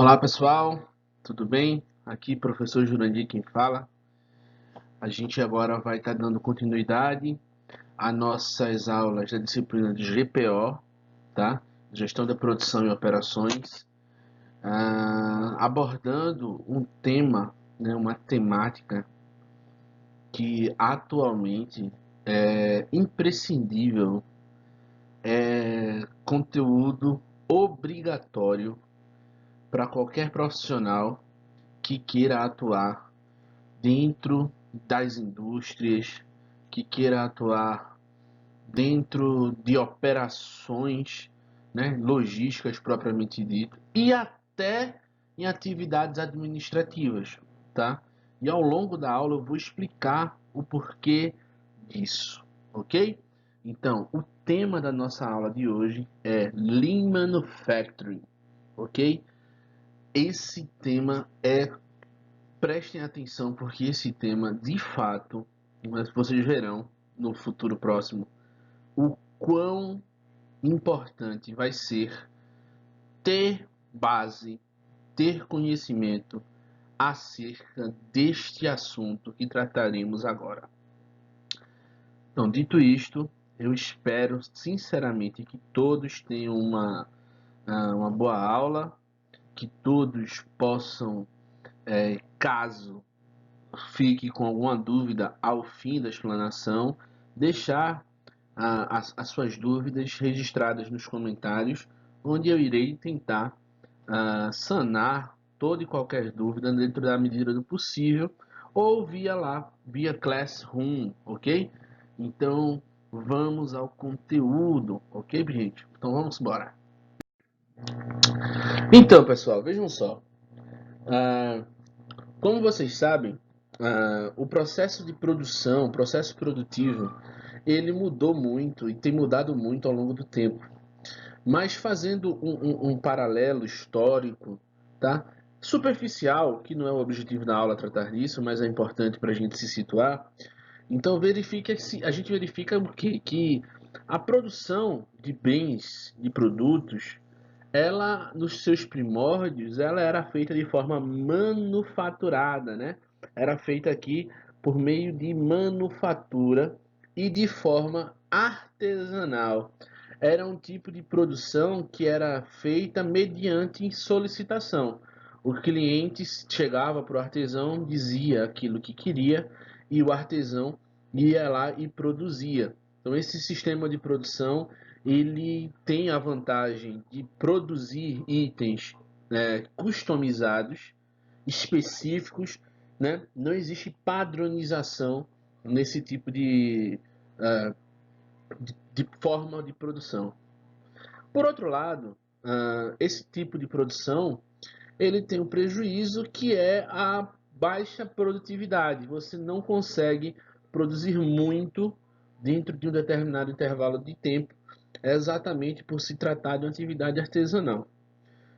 Olá pessoal, tudo bem? Aqui professor Jurandir quem fala. A gente agora vai estar dando continuidade às nossas aulas da disciplina de GPO, tá? Gestão da Produção e Operações, abordando um tema, né, uma temática que atualmente é imprescindível, é conteúdo obrigatório para qualquer profissional que queira atuar dentro das indústrias, que queira atuar dentro de operações, né, logísticas propriamente dito, e até em atividades administrativas, tá? E ao longo da aula eu vou explicar o porquê disso, ok? Então, o tema da nossa aula de hoje é Lean Manufacturing, ok? Esse tema é Prestem atenção porque esse tema, de fato, mas vocês verão no futuro próximo o quão importante vai ser ter base, ter conhecimento acerca deste assunto que trataremos agora. Então, dito isto, eu espero sinceramente que todos tenham uma boa aula, que todos possam, caso fique com alguma dúvida ao fim da explanação, deixar as suas dúvidas registradas nos comentários, onde eu irei tentar sanar toda e qualquer dúvida dentro da medida do possível, ou via Classroom, ok? Então, vamos ao conteúdo, ok, gente? Então, vamos embora. Então, pessoal, vejam só. Ah, Como vocês sabem, o processo de produção, o processo produtivo, ele mudou muito e tem mudado muito ao longo do tempo. Mas fazendo um paralelo histórico, tá? Superficial, que não é o objetivo da aula tratar disso, mas é importante para a gente se situar. Então a gente verifica o que a produção de bens, de produtos, ela nos seus primórdios, ela era feita de forma manufaturada, né? Era feita aqui por meio de manufatura e de forma artesanal. Era um tipo de produção que era feita mediante solicitação. O cliente chegava para o artesão, dizia aquilo que queria e o artesão ia lá e produzia. Então esse sistema de produção ele tem a vantagem de produzir itens customizados, específicos, né? Não existe padronização nesse tipo de forma de produção. Por outro lado, esse tipo de produção ele tem um prejuízo que é a baixa produtividade. Você não consegue produzir muito dentro de um determinado intervalo de tempo, exatamente por se tratar de uma atividade artesanal.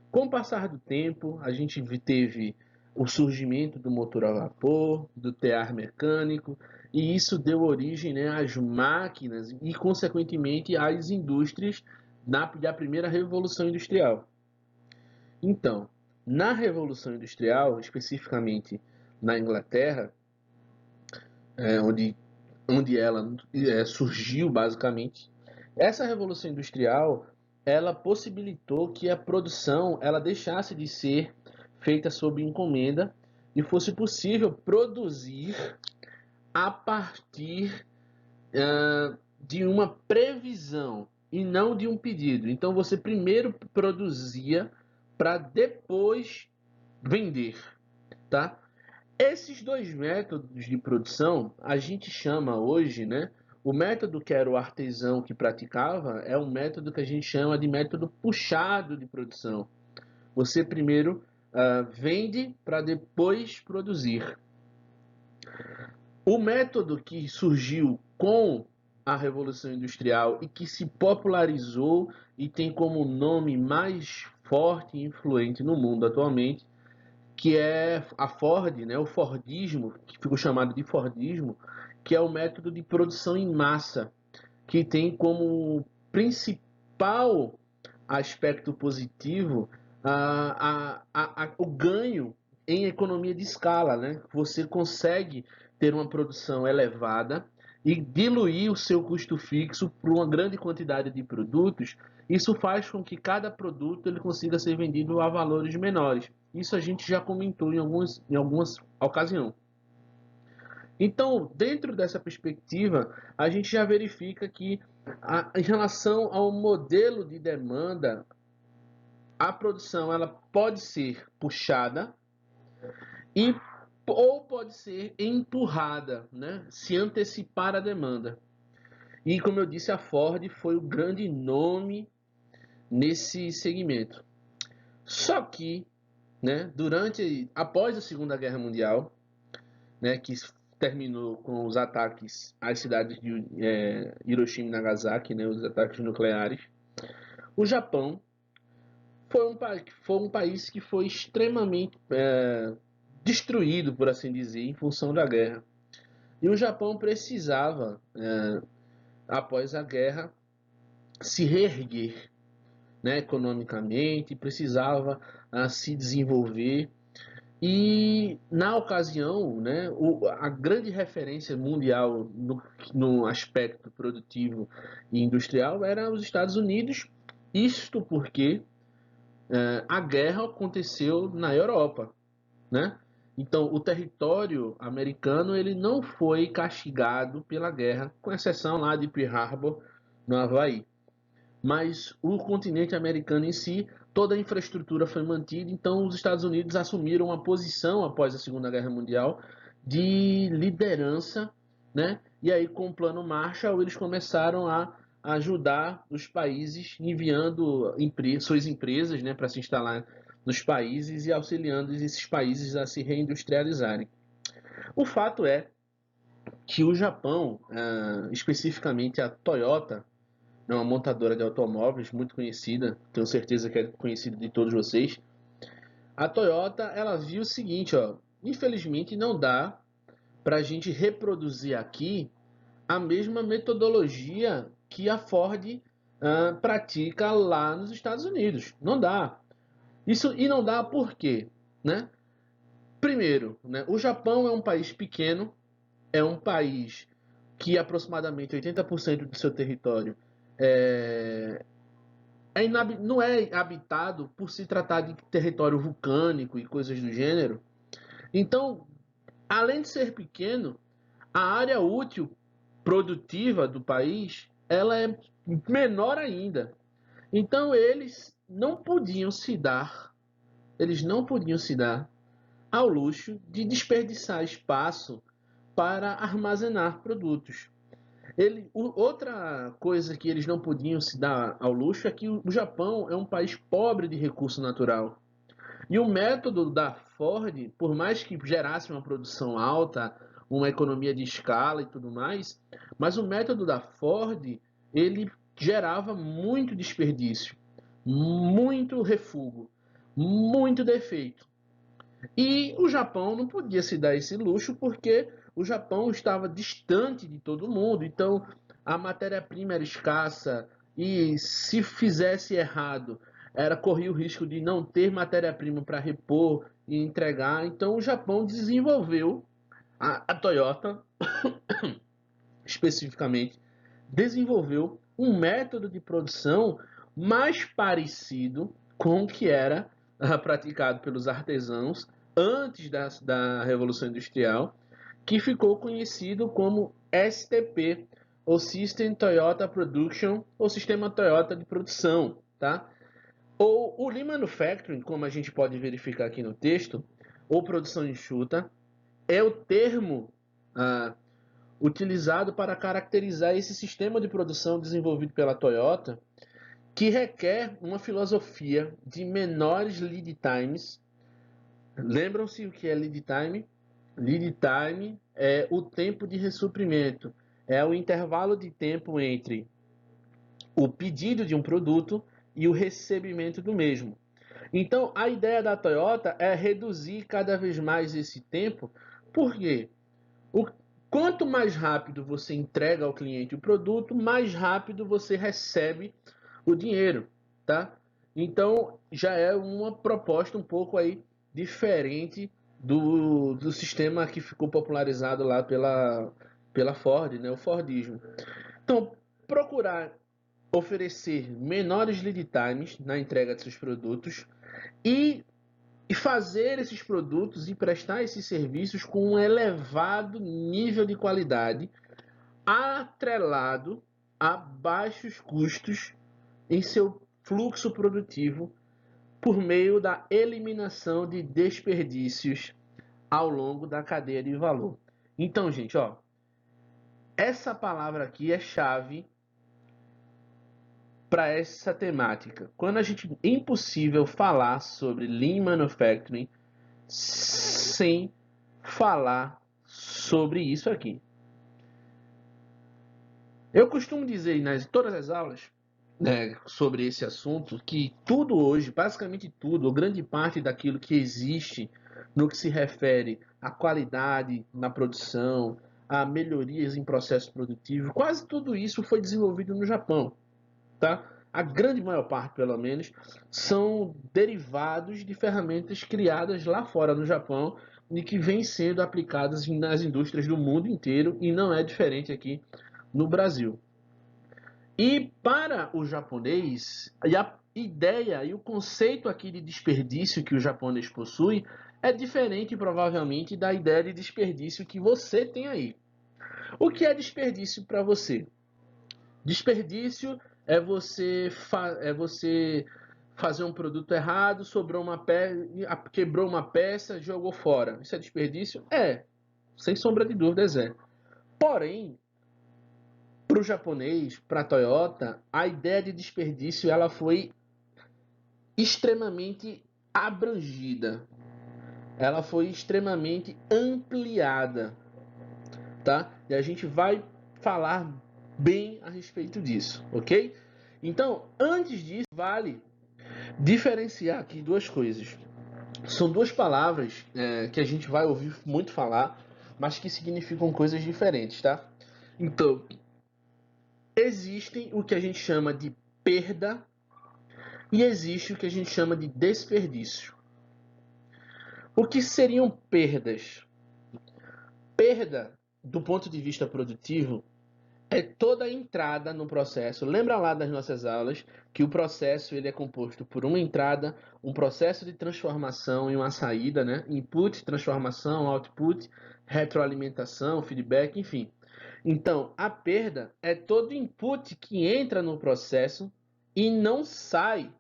Com o passar do tempo, a gente teve o surgimento do motor a vapor, do tear mecânico, e isso deu origem, né, às máquinas e, consequentemente, às indústrias da primeira revolução industrial. Então, na Revolução Industrial, especificamente na Inglaterra, onde ela surgiu basicamente, essa Revolução Industrial ela possibilitou que a produção ela deixasse de ser feita sob encomenda e fosse possível produzir a partir de uma previsão e não de um pedido. Então você primeiro produzia para depois vender, tá? Esses dois métodos de produção a gente chama hoje, né? O método que era o artesão que praticava é um método que a gente chama de método puxado de produção. Você primeiro vende para depois produzir. O método que surgiu com a Revolução Industrial e que se popularizou e tem como nome mais forte e influente no mundo atualmente, que é a Ford, né, o Fordismo, que ficou chamado de Fordismo, que é o método de produção em massa, que tem como principal aspecto positivo o ganho em economia de escala, né? Você consegue ter uma produção elevada e diluir o seu custo fixo por uma grande quantidade de produtos. Isso faz com que cada produto ele consiga ser vendido a valores menores. Isso a gente já comentou em algumas ocasiões. Então, dentro dessa perspectiva, a gente já verifica que, em relação ao modelo de demanda, a produção ela pode ser puxada e ou pode ser empurrada, né? Se antecipar a demanda. E como eu disse, a Ford foi o grande nome nesse segmento. Só que, né, após a Segunda Guerra Mundial, né, que terminou com os ataques às cidades de Hiroshima e Nagasaki, né, os ataques nucleares, o Japão foi um país que foi extremamente destruído, por assim dizer, em função da guerra. E o Japão precisava, após a guerra, se reerguer, né, economicamente, precisava se desenvolver. E na ocasião, né, a grande referência mundial no aspecto produtivo e industrial era os Estados Unidos, isto porque a guerra aconteceu na Europa, né? Então, o território americano ele não foi castigado pela guerra, com exceção lá de Pearl Harbor, no Havaí. Mas o continente americano em si, toda a infraestrutura foi mantida, então os Estados Unidos assumiram uma posição após a Segunda Guerra Mundial de liderança, né? E aí com o Plano Marshall eles começaram a ajudar os países enviando suas empresas, né, para se instalar nos países e auxiliando esses países a se reindustrializarem. O fato é que o Japão, especificamente a Toyota, é uma montadora de automóveis muito conhecida, tenho certeza que é conhecida de todos vocês. A Toyota, ela viu o seguinte, ó, infelizmente não dá para a gente reproduzir aqui a mesma metodologia que a Ford pratica lá nos Estados Unidos. Não dá. Isso e não dá por quê, né? Primeiro, né, o Japão é um país pequeno, é um país que aproximadamente 80% do seu território é, não é habitado por se tratar de território vulcânico e coisas do gênero. Então, além de ser pequeno, a área útil produtiva do país ela é menor ainda. Então eles não podiam se dar ao luxo de desperdiçar espaço para armazenar produtos. Outra coisa que eles não podiam se dar ao luxo é que o Japão é um país pobre de recurso natural. E o método da Ford, por mais que gerasse uma produção alta, uma economia de escala e tudo mais, mas o método da Ford, ele gerava muito desperdício, muito refúgio, muito defeito. E o Japão não podia se dar esse luxo porque o Japão estava distante de todo mundo, então a matéria-prima era escassa e se fizesse errado, corria o risco de não ter matéria-prima para repor e entregar. Então o Japão desenvolveu a Toyota especificamente desenvolveu um método de produção mais parecido com o que era praticado pelos artesãos antes da Revolução Industrial, que ficou conhecido como STP, ou System Toyota Production, ou Sistema Toyota de Produção, tá? Ou o Lean Manufacturing, como a gente pode verificar aqui no texto, ou produção enxuta, é o termo utilizado para caracterizar esse sistema de produção desenvolvido pela Toyota, que requer uma filosofia de menores lead times. Lembram-se o que é lead time? Lead time é o tempo de ressuprimento, é o intervalo de tempo entre o pedido de um produto e o recebimento do mesmo. Então, a ideia da Toyota é reduzir cada vez mais esse tempo, porque o, quanto mais rápido você entrega ao cliente o produto, mais rápido você recebe o dinheiro, tá? Então já é uma proposta um pouco aí diferente do sistema que ficou popularizado lá pela Ford, né, o Fordismo. Então, procurar oferecer menores lead times na entrega de seus produtos e, e fazer esses produtos e prestar esses serviços com um elevado nível de qualidade, atrelado a baixos custos em seu fluxo produtivo por meio da eliminação de desperdícios ao longo da cadeia de valor. Então, gente, ó, essa palavra aqui é chave para essa temática. Quando a gente é impossível falar sobre Lean Manufacturing sem falar sobre isso aqui. Eu costumo dizer nas todas as aulas, né, sobre esse assunto que tudo hoje, basicamente tudo, ou grande parte daquilo que existe no que se refere à qualidade na produção, a melhorias em processo produtivo, quase tudo isso foi desenvolvido no Japão, tá? A grande maior parte, pelo menos, são derivados de ferramentas criadas lá fora no Japão e que vêm sendo aplicadas nas indústrias do mundo inteiro e não é diferente aqui no Brasil. E para o japonês, a ideia e o conceito aqui de desperdício que o japonês possui é diferente, provavelmente, da ideia de desperdício que você tem aí. O que é desperdício para você? Desperdício é você fazer um produto errado, sobrou uma peça, quebrou uma peça, jogou fora. Isso é desperdício? É, sem sombra de dúvidas é. Porém, para o japonês, para a Toyota, a ideia de desperdício ela foi extremamente abrangida, ela foi extremamente ampliada, tá? E a gente vai falar bem a respeito disso, ok? Então, antes disso, vale diferenciar aqui duas coisas. São duas palavras que a gente vai ouvir muito falar, mas que significam coisas diferentes, tá? Então, existem o que a gente chama de perda e existe o que a gente chama de desperdício. O que seriam perdas? Perda, do ponto de vista produtivo, é toda a entrada no processo. Lembra lá das nossas aulas que o processo ele é composto por uma entrada, um processo de transformação e uma saída, né? Input, transformação, output, retroalimentação, feedback, enfim. Então, a perda é todo input que entra no processo e não sai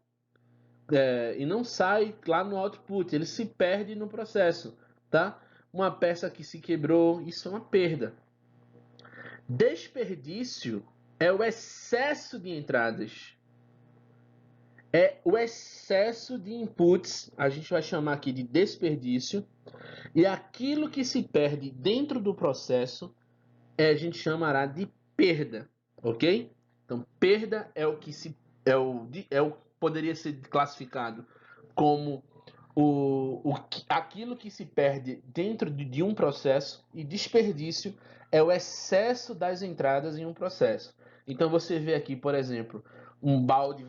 lá no output, ele se perde no processo, tá? Uma peça que se quebrou, isso é uma perda. Desperdício é o excesso de entradas, é o excesso de inputs, a gente vai chamar aqui de desperdício, e aquilo que se perde dentro do processo a gente chamará de perda, ok? Então, perda é o que poderia ser classificado como aquilo que se perde dentro de um processo, e desperdício é o excesso das entradas em um processo. Então você vê aqui, por exemplo, um balde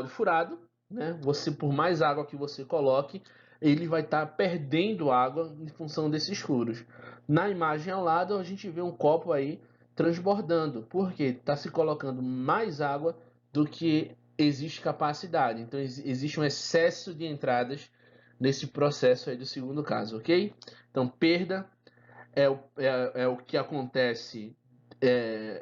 furado, né? Você, por mais água que você coloque, ele vai estar perdendo água em função desses furos. Na imagem ao lado a gente vê um copo aí transbordando, porque está se colocando mais água do que existe capacidade. Então existe um excesso de entradas nesse processo aí do segundo caso, ok? Então, perda é o que acontece,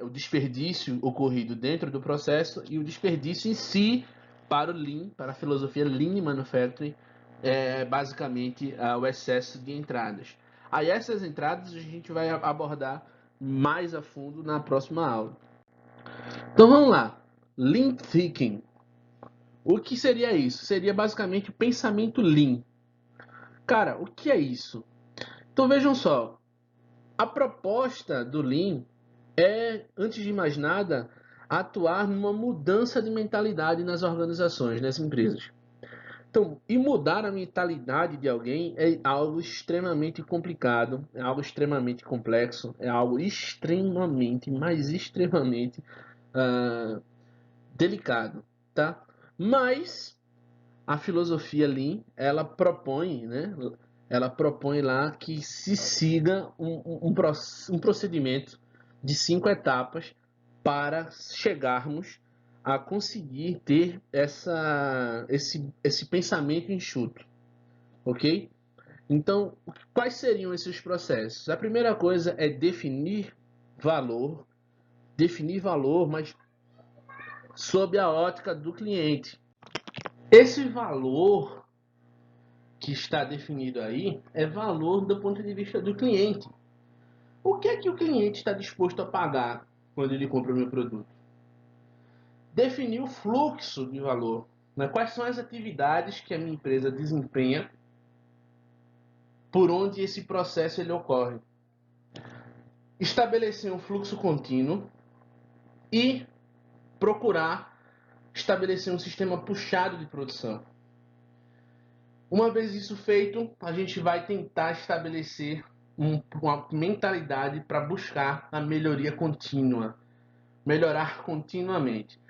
o desperdício ocorrido dentro do processo, e o desperdício em si, para o Lean, para a filosofia Lean Manufacturing, é basicamente o excesso de entradas. Aí essas entradas a gente vai abordar mais a fundo na próxima aula. Então vamos lá. Lean Thinking. O que seria isso? Seria basicamente o pensamento Lean. Cara, o que é isso? Então vejam só, a proposta do Lean é, antes de mais nada, atuar numa mudança de mentalidade nas organizações, nas empresas. Então, e mudar a mentalidade de alguém é algo extremamente complicado, é algo extremamente complexo, é algo extremamente, mas extremamente delicado, tá? Mas a filosofia Lean, ela propõe, né? Ela propõe lá que se siga um procedimento de 5 etapas para chegarmos a conseguir ter esse pensamento enxuto, ok? Então, quais seriam esses processos? A primeira coisa é definir valor, mas sob a ótica do cliente. Esse valor que está definido aí é valor do ponto de vista do cliente. O que é que o cliente está disposto a pagar quando ele compra o meu produto? Definir o fluxo de valor, né? Quais são as atividades que a minha empresa desempenha, por onde esse processo ele ocorre. Estabelecer um fluxo contínuo e procurar estabelecer um sistema puxado de produção. Uma vez isso feito, a gente vai tentar estabelecer uma mentalidade para buscar a melhoria contínua, melhorar continuamente.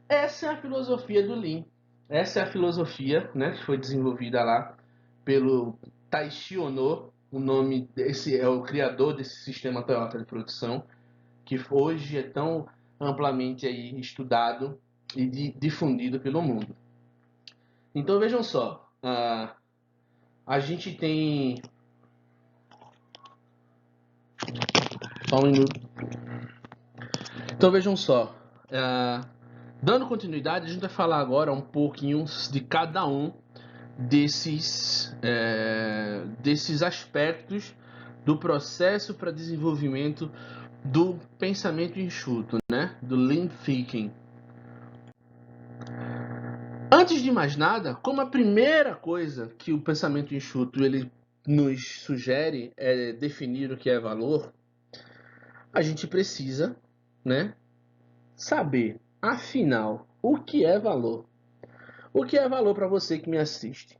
Essa é a filosofia do Lean. Essa é a filosofia, né, que foi desenvolvida lá pelo Taishi Ono. O nome desse é o criador desse sistema Toyota de produção, que hoje é tão amplamente aí estudado e difundido pelo mundo. Então vejam só, a gente tem... Só um minuto. Então vejam só, dando continuidade, a gente vai falar agora um pouquinho de cada um desses aspectos do processo para desenvolvimento do pensamento enxuto, né? Do Lean Thinking. Antes de mais nada, como a primeira coisa que o pensamento enxuto ele nos sugere é definir o que é valor, a gente precisa, né, saber, afinal, o que é valor. O que é valor para você que me assiste?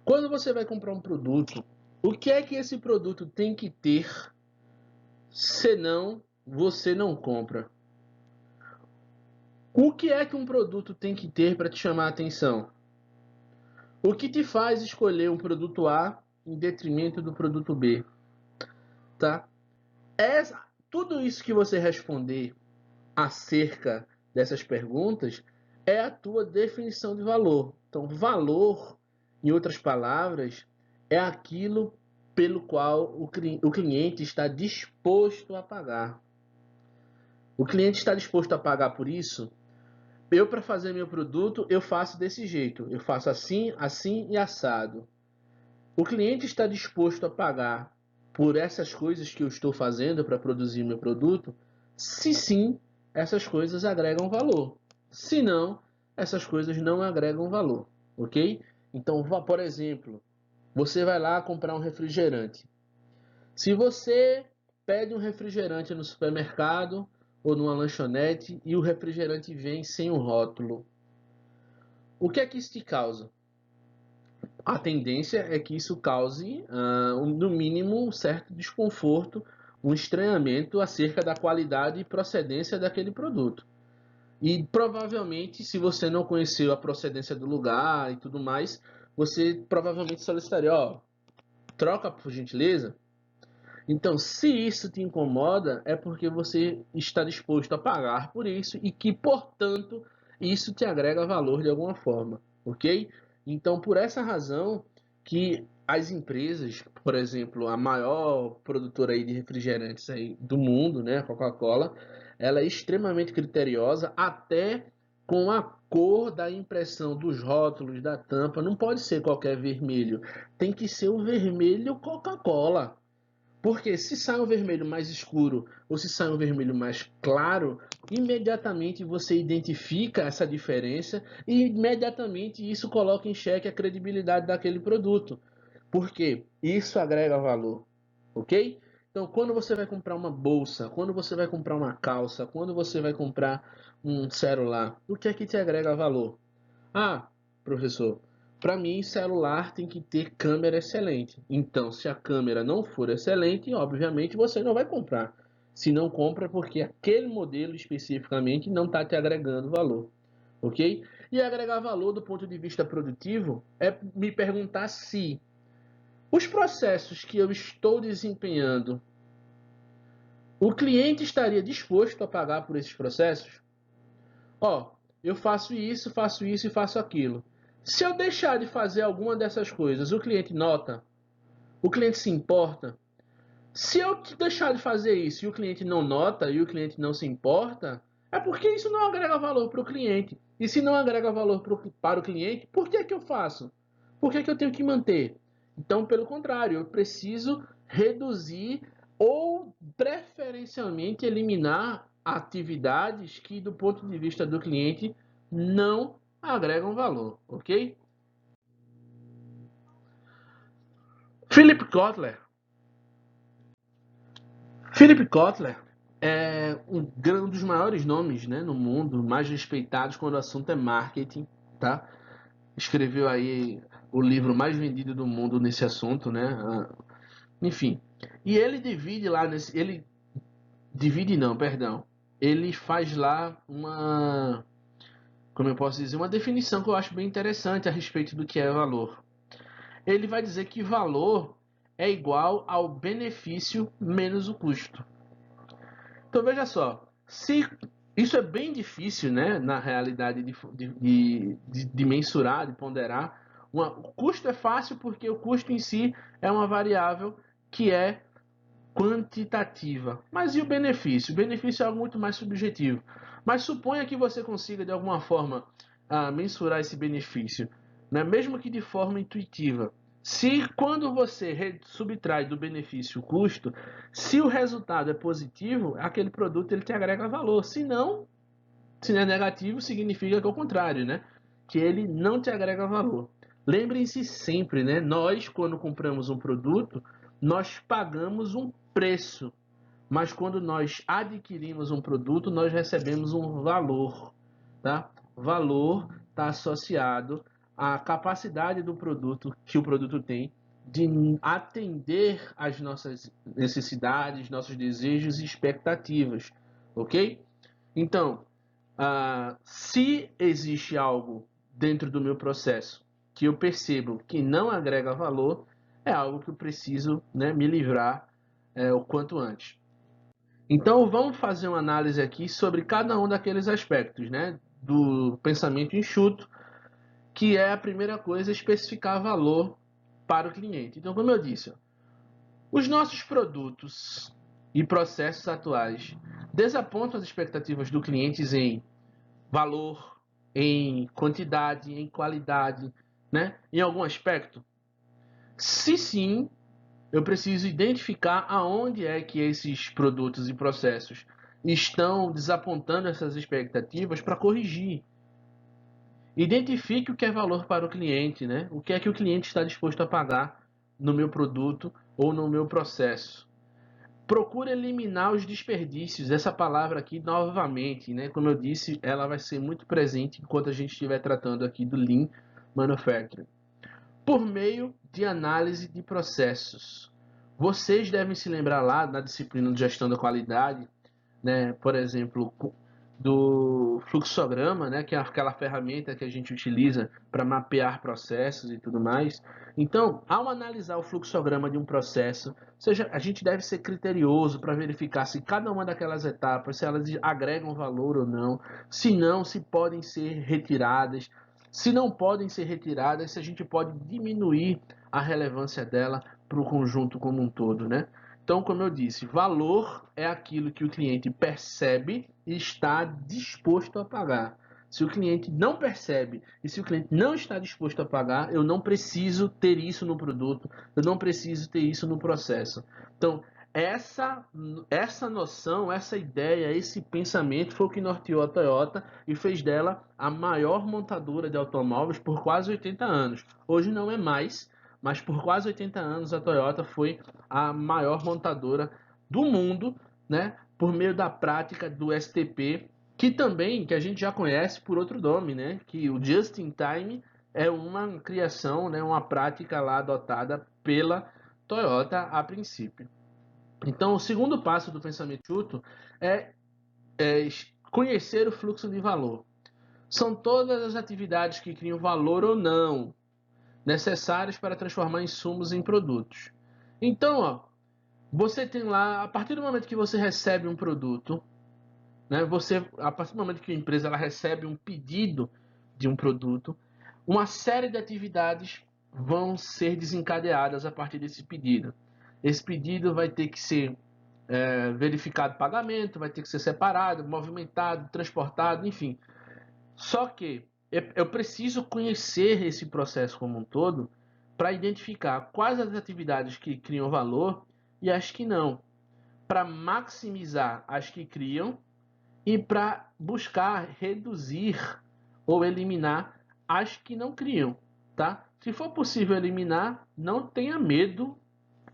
Quando você vai comprar um produto, o que é que esse produto tem que ter, senão você não compra? O que é que um produto tem que ter para te chamar a atenção? O que te faz escolher um produto A em detrimento do produto B? Tá? Tudo isso que você responder acerca dessas perguntas é a tua definição de valor. Então, valor, em outras palavras, é aquilo pelo qual o cliente está disposto a pagar. O cliente está disposto a pagar por isso? Eu, para fazer meu produto, eu faço desse jeito. Eu faço assim, assim e assado. O cliente está disposto a pagar por essas coisas que eu estou fazendo para produzir meu produto? Se sim, essas coisas agregam valor. Se não, essas coisas não agregam valor, ok? Então, por exemplo, você vai lá comprar um refrigerante. Se você pede um refrigerante no supermercado ou numa lanchonete e o refrigerante vem sem o rótulo, o que é que isso te causa? A tendência é que isso cause, no mínimo, um certo desconforto, um estranhamento acerca da qualidade e procedência daquele produto. E provavelmente, se você não conheceu a procedência do lugar e tudo mais, você provavelmente solicitaria, troca por gentileza. Então, se isso te incomoda, é porque você está disposto a pagar por isso e que, portanto, isso te agrega valor de alguma forma, ok? Então, por essa razão que as empresas, por exemplo, a maior produtora aí de refrigerantes aí do mundo, né, a Coca-Cola, ela é extremamente criteriosa até com a cor da impressão dos rótulos da tampa. Não pode ser qualquer vermelho, tem que ser o vermelho Coca-Cola. Porque se sai um vermelho mais escuro ou se sai um vermelho mais claro, imediatamente você identifica essa diferença e imediatamente isso coloca em xeque a credibilidade daquele produto. Porque isso agrega valor, ok? Então, quando você vai comprar uma bolsa, quando você vai comprar uma calça, quando você vai comprar um celular, o que é que te agrega valor? Ah, professor, para mim celular tem que ter câmera excelente. Então, se a câmera não for excelente, obviamente você não vai comprar. Se não compra, porque aquele modelo especificamente não está te agregando valor, ok? E agregar valor do ponto de vista produtivo é me perguntar se os processos que eu estou desempenhando, o cliente estaria disposto a pagar por esses processos? Ó, eu faço isso e faço aquilo. Se eu deixar de fazer alguma dessas coisas, o cliente nota? O cliente se importa? Se eu deixar de fazer isso e o cliente não nota e o cliente não se importa, é porque isso não agrega valor para o cliente. E se não agrega valor para o cliente, por que que eu faço? Por que que eu tenho que manter? Então, pelo contrário, eu preciso reduzir ou preferencialmente eliminar atividades que, do ponto de vista do cliente, não agregam valor, ok? Philip Kotler. Philip Kotler é um dos maiores nomes, né, no mundo, mais respeitados quando o assunto é marketing, tá? Escreveu aí o livro mais vendido do mundo nesse assunto, né? Enfim. E ele divide lá nesse, ele divide não, perdão. Ele faz lá uma, como eu posso dizer, uma definição que eu acho bem interessante a respeito do que é valor. Ele vai dizer que valor é igual ao benefício menos o custo. Então veja só, se isso é bem difícil, né, na realidade de mensurar, de ponderar. O custo é fácil porque o custo em si é uma variável que é quantitativa. Mas e o benefício? O benefício é algo muito mais subjetivo. Mas suponha que você consiga, de alguma forma, mensurar esse benefício, né? Mesmo que de forma intuitiva. Se quando você subtrai do benefício o custo, se o resultado é positivo, aquele produto ele te agrega valor. Se não, se é negativo, significa que é o contrário, né? Que ele não te agrega valor. Lembrem-se sempre, né? Nós, quando compramos um produto, nós pagamos um preço, mas quando nós adquirimos um produto, nós recebemos um valor, tá? Valor está associado à capacidade do produto que o produto tem de atender às nossas necessidades, nossos desejos e expectativas, ok? Então, se existe algo dentro do meu processo que eu percebo que não agrega valor, é algo que eu preciso, né, me livrar o quanto antes. Então, vamos fazer uma análise aqui sobre cada um daqueles aspectos, né, do pensamento enxuto, que é a primeira coisa, especificar valor para o cliente. Então, como eu disse, os nossos produtos e processos atuais desapontam as expectativas do cliente em valor, em quantidade, em qualidade, né? Em algum aspecto? Se sim, eu preciso identificar aonde é que esses produtos e processos estão desapontando essas expectativas para corrigir. Identifique o que é valor para o cliente, né? O que é que o cliente está disposto a pagar no meu produto ou no meu processo. Procure eliminar os desperdícios. Essa palavra aqui, novamente, né? Como eu disse, ela vai ser muito presente enquanto a gente estiver tratando aqui do Lean Manufacturing. Por meio de análise de processos. Vocês devem se lembrar lá na disciplina de gestão da qualidade, né? Por exemplo, do fluxograma, né, que é aquela ferramenta que a gente utiliza para mapear processos e tudo mais. Então, ao analisar o fluxograma de um processo, seja, a gente deve ser criterioso para verificar se cada uma daquelas etapas, se elas agregam valor ou não, se não, se podem ser retiradas, se não podem ser retiradas, se a gente pode diminuir a relevância dela para o conjunto como um todo, né? Então, como eu disse, valor é aquilo que o cliente percebe e está disposto a pagar. Se o cliente não percebe e se o cliente não está disposto a pagar, eu não preciso ter isso no produto, eu não preciso ter isso no processo. Então, essa noção, essa ideia, esse pensamento foi o que norteou a Toyota e fez dela a maior montadora de automóveis por quase 80 anos. Hoje não é mais, mas por quase 80 anos a Toyota foi a maior montadora do mundo, né, por meio da prática do STP, que a gente já conhece por outro nome, né, que o Just in Time é uma criação, né, uma prática lá adotada pela Toyota a princípio. Então, o segundo passo do pensamento enxuto é conhecer o fluxo de valor. são todas as atividades que criam valor ou não, necessárias para transformar insumos em produtos. Então, ó, você tem lá, a partir do momento que você recebe um produto, né, a partir do momento que a empresa ela recebe um pedido de um produto, uma série de atividades vão ser desencadeadas a partir desse pedido. Esse pedido vai ter que ser verificado o pagamento, vai ter que ser separado, movimentado, transportado, enfim. Só que eu preciso conhecer esse processo como um todo para identificar quais as atividades que criam valor e as que não, para maximizar as que criam e para buscar reduzir ou eliminar as que não criam, tá? Se for possível eliminar, não tenha medo,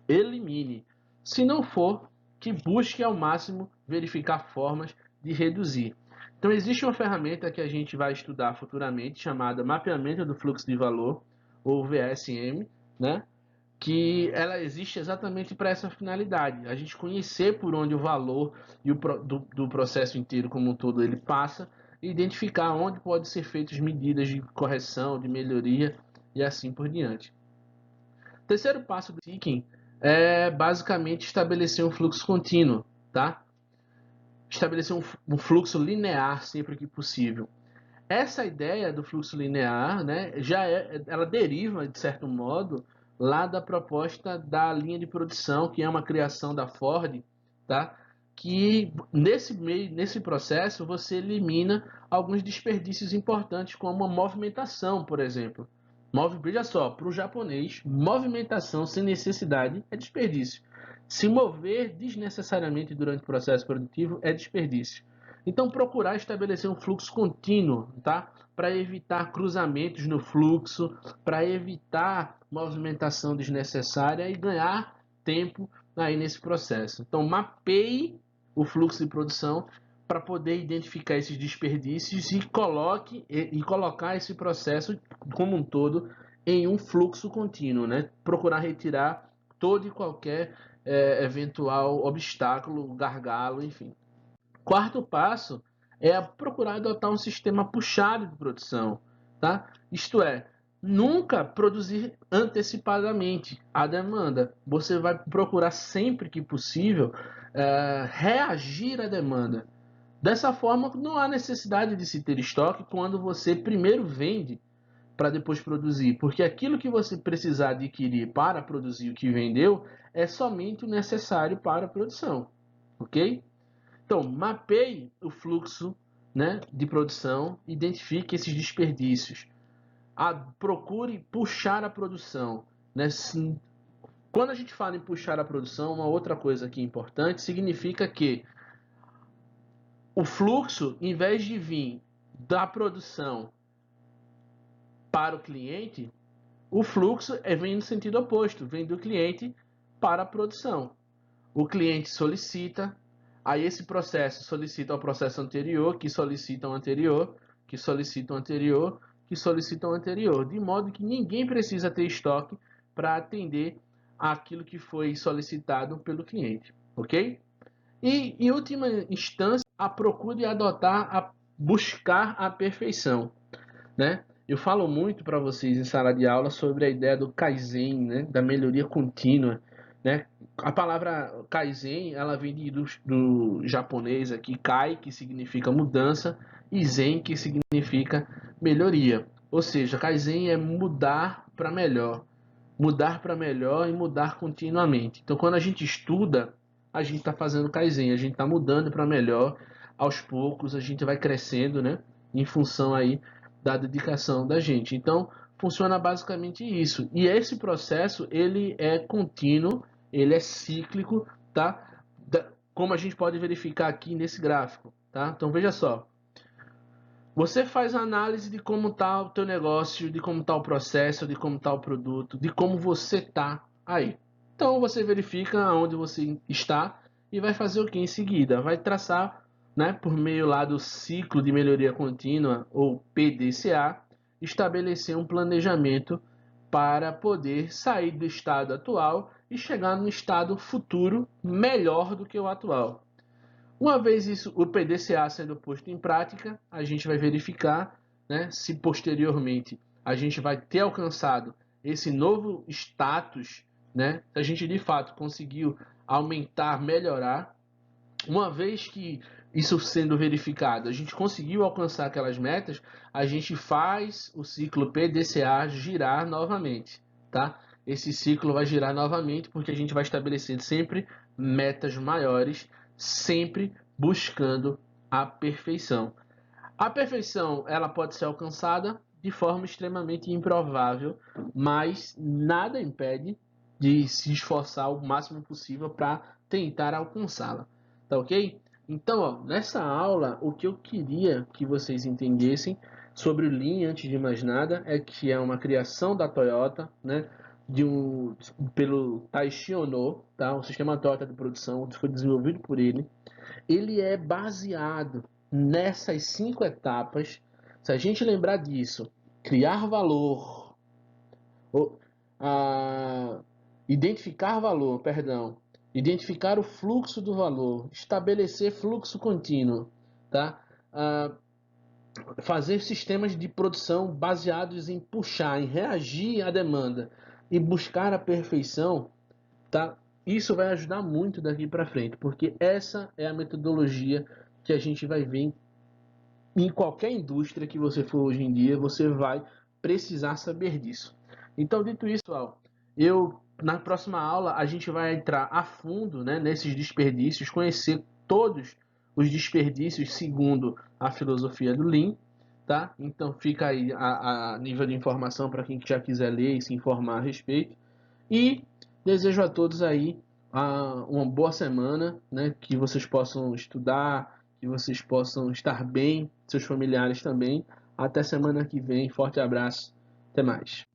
elimine. Se não for, que busque ao máximo verificar formas de reduzir. Então existe uma ferramenta que a gente vai estudar futuramente chamada Mapeamento do Fluxo de Valor, ou VSM, né? Que ela existe exatamente para essa finalidade, a gente conhecer por onde o valor e do processo inteiro como um todo ele passa e identificar onde pode ser feitas medidas de correção, de melhoria e assim por diante. O terceiro passo do Seeking é basicamente estabelecer um fluxo contínuo, tá? Estabelecer um fluxo linear sempre que possível. Essa ideia do fluxo linear, né, ela deriva, de certo modo, lá da proposta da linha de produção, que é uma criação da Ford, tá? Que nesse processo você elimina alguns desperdícios importantes, como a movimentação, por exemplo. Veja só, para o japonês, movimentação sem necessidade é desperdício. Se mover desnecessariamente durante o processo produtivo é desperdício. Então, procurar estabelecer um fluxo contínuo, tá? Para evitar cruzamentos no fluxo, para evitar movimentação desnecessária e ganhar tempo aí nesse processo. Então, mapeie o fluxo de produção para poder identificar esses desperdícios e colocar esse processo como um todo em um fluxo contínuo, né? Procurar retirar todo e qualquer eventual obstáculo, gargalo, enfim. Quarto passo é procurar adotar um sistema puxado de produção, tá? Isto é, nunca produzir antecipadamente a demanda. Você vai procurar sempre que possível reagir à demanda. Dessa forma, não há necessidade de se ter estoque quando você primeiro vende para depois produzir, porque aquilo que você precisar adquirir para produzir o que vendeu é somente o necessário para a produção, ok? Então, mapeie o fluxo, né, de produção, identifique esses desperdícios, procure puxar a produção, né? Quando a gente fala em puxar a produção, uma outra coisa que é importante significa que o fluxo, em vez de vir da produção para o cliente, o fluxo vem no sentido oposto, vem do cliente para a produção. O cliente solicita, aí esse processo solicita ao processo anterior, que solicita o anterior, que solicita o anterior, que solicita o anterior, de modo que ninguém precisa ter estoque para atender aquilo que foi solicitado pelo cliente, ok? E, em última instância, a procura de buscar a perfeição, né? Eu falo muito para vocês em sala de aula sobre a ideia do Kaizen, né? Da melhoria contínua, né? A palavra Kaizen, ela vem do japonês aqui, Kai, que significa mudança, e Zen, que significa melhoria. Ou seja, Kaizen é mudar para melhor e mudar continuamente. Então, quando a gente estuda, a gente está fazendo Kaizen, a gente está mudando para melhor, aos poucos a gente vai crescendo, né? Em função aí da dedicação da gente. Então, funciona basicamente isso. E esse processo, ele é contínuo, ele é cíclico, tá? Como a gente pode verificar aqui nesse gráfico, tá? Então, veja só. Você faz a análise de como está o teu negócio, de como está o processo, de como está o produto, de como você está aí. Então, você verifica onde você está e vai fazer o que em seguida? Vai traçar, né, por meio lá do ciclo de melhoria contínua, ou PDCA, estabelecer um planejamento para poder sair do estado atual e chegar no estado futuro melhor do que o atual. Uma vez isso, o PDCA sendo posto em prática, a gente vai verificar né, se posteriormente a gente vai ter alcançado esse novo status, né, se a gente de fato conseguiu aumentar, melhorar, uma vez que isso sendo verificado, a gente conseguiu alcançar aquelas metas, a gente faz o ciclo PDCA girar novamente, tá? Esse ciclo vai girar novamente porque a gente vai estabelecer sempre metas maiores, sempre buscando a perfeição. A perfeição, ela pode ser alcançada de forma extremamente improvável, mas nada impede de se esforçar o máximo possível para tentar alcançá-la, tá ok? Então, ó, nessa aula, o que eu queria que vocês entendessem sobre o Lean, antes de mais nada, é que é uma criação da Toyota, né, pelo Taishi Ono, tá? O sistema Toyota de produção foi desenvolvido por ele. Ele é baseado nessas 5 etapas. Se a gente lembrar disso, criar valor, ou, ah, identificar valor, perdão, identificar o fluxo do valor, estabelecer fluxo contínuo, tá? Fazer sistemas de produção baseados em puxar, em reagir à demanda e buscar a perfeição, tá? Isso vai ajudar muito daqui para frente, porque essa é a metodologia que a gente vai ver em qualquer indústria que você for hoje em dia, você vai precisar saber disso. Então, dito isso, pessoal, na próxima aula a gente vai entrar a fundo, né, nesses desperdícios, conhecer todos os desperdícios segundo a filosofia do Lean, tá? Então fica aí a nível de informação para quem já quiser ler e se informar a respeito. E desejo a todos aí uma boa semana, né? Que vocês possam estudar, que vocês possam estar bem, seus familiares também. Até semana que vem. Forte abraço. Até mais.